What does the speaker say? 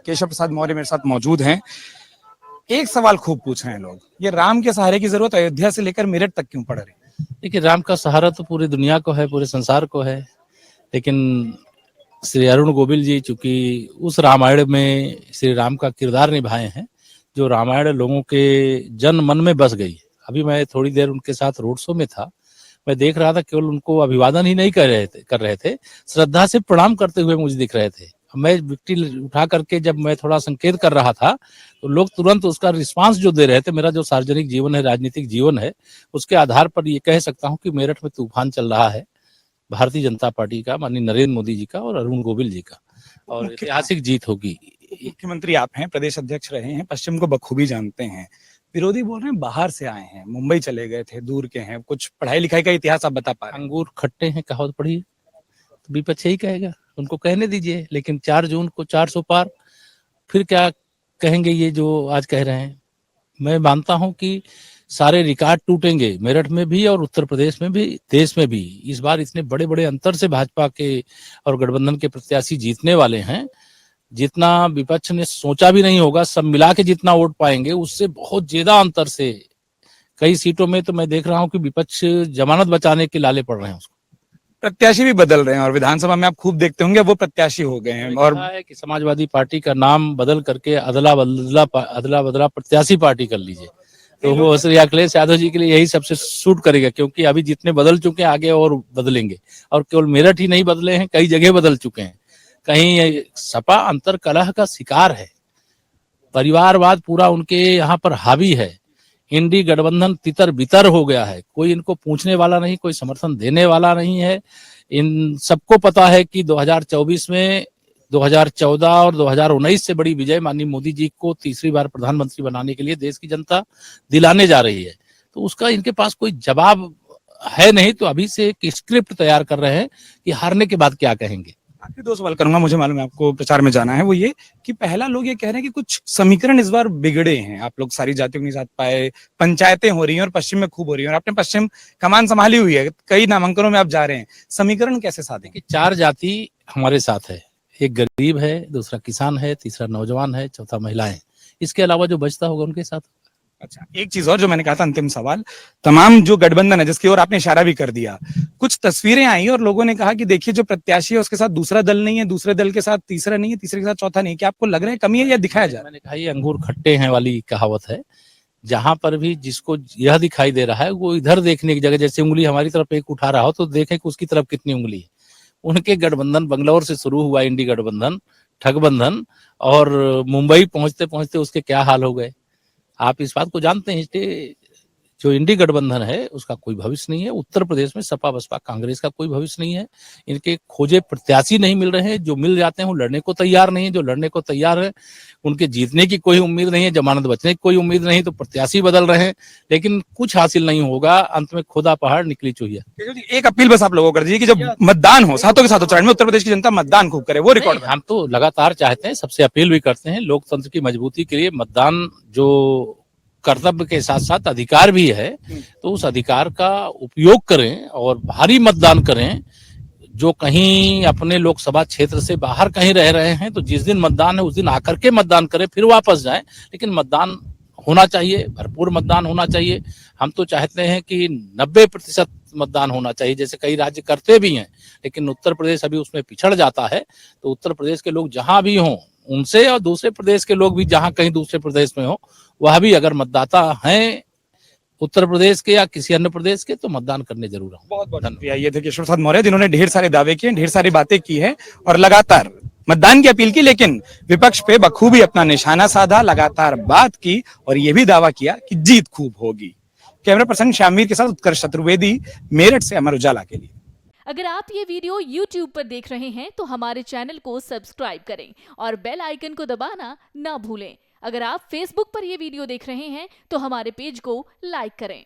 केशव प्रसाद मौर्य मेरे साथ मौजूद हैं। एक सवाल खूब पूछ रहे हैं लोग, ये राम के सहारे की जरूरत अयोध्या से लेकर मेरठ तक क्यों पड़ रही है? देखिए, राम का सहारा तो पूरी दुनिया को है, पूरे संसार को है। लेकिन श्री अरुण गोविल जी चूंकि उस रामायण में श्री राम का किरदार निभाए हैं, जो रामायण लोगों के जन मन में बस गई। अभी मैं थोड़ी देर उनके साथ रोड शो में था, मैं देख रहा था, केवल उनको अभिवादन ही नहीं कर रहे थे, श्रद्धा से प्रणाम करते हुए मुझे दिख रहे थे। मैं विकटी उठा करके जब मैं थोड़ा संकेत कर रहा था, तो लोग तुरंत उसका रिस्पांस जो दे रहे थे। मेरा जो सार्वजनिक जीवन है, राजनीतिक जीवन है, उसके आधार पर ये कह सकता हूँ कि मेरठ में तूफान चल रहा है भारतीय जनता पार्टी का, माननीय नरेंद्र मोदी जी का और अरुण गोविल जी का, और ऐतिहासिक जीत होगी। मुख्यमंत्री आप हैं, प्रदेश अध्यक्ष रहे हैं, पश्चिम को बखूबी जानते हैं। विरोधी बोल रहे हैं बाहर से आए हैं, मुंबई चले गए थे, दूर के हैं, कुछ पढ़ाई लिखाई का इतिहास आप बता पा रहे हैं? अंगूर खट्टे हैं कहावत पढ़ी है, तो विपक्ष यही कहेगा, उनको कहने दीजिए। लेकिन 4 जून को 400 पार, फिर क्या कहेंगे ये जो आज कह रहे हैं। मैं मानता हूं कि सारे रिकॉर्ड टूटेंगे, मेरठ में भी और उत्तर प्रदेश में भी, देश में भी। इस बार इतने बड़े बड़े अंतर से भाजपा के और गठबंधन के प्रत्याशी जीतने वाले हैं, जितना विपक्ष ने सोचा भी नहीं होगा। सब मिला के जितना वोट पाएंगे, उससे बहुत ज्यादा अंतर से। कई सीटों में तो मैं देख रहा हूं कि विपक्ष जमानत बचाने के लाले पड़ रहे हैं उसको। प्रत्याशी भी बदल रहे हैं और विधानसभा में आप खूब देखते होंगे वो प्रत्याशी हो गए हैं। और है कि समाजवादी पार्टी का नाम बदल करके अदला बदला प्रत्याशी पार्टी कर लीजिए, तो वो श्री अखिलेश यादव जी के लिए यही सबसे सूट करेगा, क्योंकि अभी जितने बदल चुके हैं आगे और बदलेंगे। और केवल मेरठ ही नहीं बदले हैं, कई जगह बदल चुके हैं। कहीं सपा अंतर कलह का शिकार है, परिवारवाद पूरा उनके यहाँ पर हावी है, इंडी गठबंधन तितर बितर हो गया है, कोई इनको पूछने वाला नहीं, कोई समर्थन देने वाला नहीं है। इन सबको पता है कि 2024 में 2014 और 2019 से बड़ी विजय माननीय मोदी जी को तीसरी बार प्रधानमंत्री बनाने के लिए देश की जनता दिलाने जा रही है। तो उसका इनके पास कोई जवाब है नहीं, तो अभी से एक स्क्रिप्ट तैयार कर रहे हैं कि हारने के बाद क्या कहेंगे। आखिरी 2 सवाल करूंगा, मुझे मालूम है आपको प्रचार में जाना है। वो ये कि पहला लोग ये कह रहे हैं कि कुछ समीकरण इस बार बिगड़े हैं, आप लोग सारी जातियों को नहीं साथ पाए, पंचायतें हो रही हैं और पश्चिम में खूब हो रही हैं, और आपने पश्चिम कमान संभाली हुई है, कई नामांकनों में आप जा रहे हैं, समीकरण कैसे साधेंगे? 4 जाति हमारे साथ है, एक गरीब है, दूसरा किसान है, तीसरा नौजवान है, चौथा महिलाएं। इसके अलावा जो बचता होगा उनके साथ। अच्छा, एक चीज और जो मैंने कहा था, अंतिम सवाल, तमाम जो गठबंधन है जिसकी ओर आपने इशारा भी कर दिया, कुछ तस्वीरें आई और लोगों ने कहा कि देखिए जो प्रत्याशी है उसके साथ दूसरा दल नहीं है, दूसरे दल के साथ तीसरा नहीं है, तीसरे के साथ चौथा नहीं है। क्या आपको लग रहा है कमी है या दिखाया जा रहा है? मैंने कहा ये अंगूर खट्टे हैं वाली कहावत है। जहां पर भी जिसको यह दिखाई दे रहा है, वो इधर देखने की जगह, जैसे उंगली हमारी तरफ एक उठा रहा हो तो देखे कि उसकी तरफ कितनी उंगली है। उनके गठबंधन बंगलौर से शुरू हुआ, इंडी गठबंधन, ठगबंधन, और मुंबई पहुंचते पहुंचते उसके क्या हाल हो गए। आप इस बात को जानते हैं, इसलिए जो इंडी गठबंधन है उसका कोई भविष्य नहीं है। उत्तर प्रदेश में सपा बसपा कांग्रेस का कोई भविष्य नहीं है। इनके खोजे प्रत्याशी नहीं मिल रहे हैं, जो मिल जाते हैं वो लड़ने को तैयार नहीं है, जो लड़ने को तैयार है उनके जीतने की कोई उम्मीद नहीं है, जमानत बचने की कोई उम्मीद नहीं, तो प्रत्याशी बदल रहे हैं, लेकिन कुछ हासिल नहीं होगा। अंत में खुदा पहाड़ निकली चूहिया। एक अपील बस आप लोगों को कर दीजिए कि जब मतदान हो सातों के सातों चरण में उत्तर प्रदेश की जनता मतदान खूब करे, वो रिकॉर्ड। हम तो लगातार चाहते हैं, सबसे अपील भी करते हैं, लोकतंत्र की मजबूती के लिए मतदान जो कर्तव्य के साथ साथ अधिकार भी है, तो उस अधिकार का उपयोग करें और भारी मतदान करें। जो कहीं अपने लोकसभा क्षेत्र से बाहर कहीं रह रहे हैं, तो जिस दिन मतदान है उस दिन आकर के मतदान करें, फिर वापस जाएं। लेकिन मतदान होना चाहिए, भरपूर मतदान होना चाहिए। हम तो चाहते हैं कि 90% मतदान होना चाहिए, जैसे कई राज्य करते भी हैं, लेकिन उत्तर प्रदेश अभी उसमें पिछड़ जाता है। तो उत्तर प्रदेश के लोग जहां भी हों उनसे, और दूसरे प्रदेश के लोग भी जहां कहीं दूसरे प्रदेश में हो, वह भी अगर मतदाता हैं उत्तर प्रदेश के या किसी अन्य प्रदेश के, तो मतदान करने जरूर आऊं। बहुत बहुत धन्यवाद। ये थे केशव प्रसाद मौर्य, जिन्होंने ढेर सारे दावे किए, ढेर सारी बातें की है और लगातार मतदान की अपील की, लेकिन विपक्ष पे बखूबी अपना निशाना साधा, लगातार बात की और यह भी दावा किया कि जीत खूब होगी। कैमरा पर्सन श्यामवीर के साथ उत्कर्ष चतुर्वेदी, मेरठ से अमर उजाला के लिए। अगर आप ये वीडियो YouTube पर देख रहे हैं तो हमारे चैनल को सब्सक्राइब करें और बेल आइकन को दबाना ना भूलें। अगर आप Facebook पर ये वीडियो देख रहे हैं तो हमारे पेज को लाइक करें।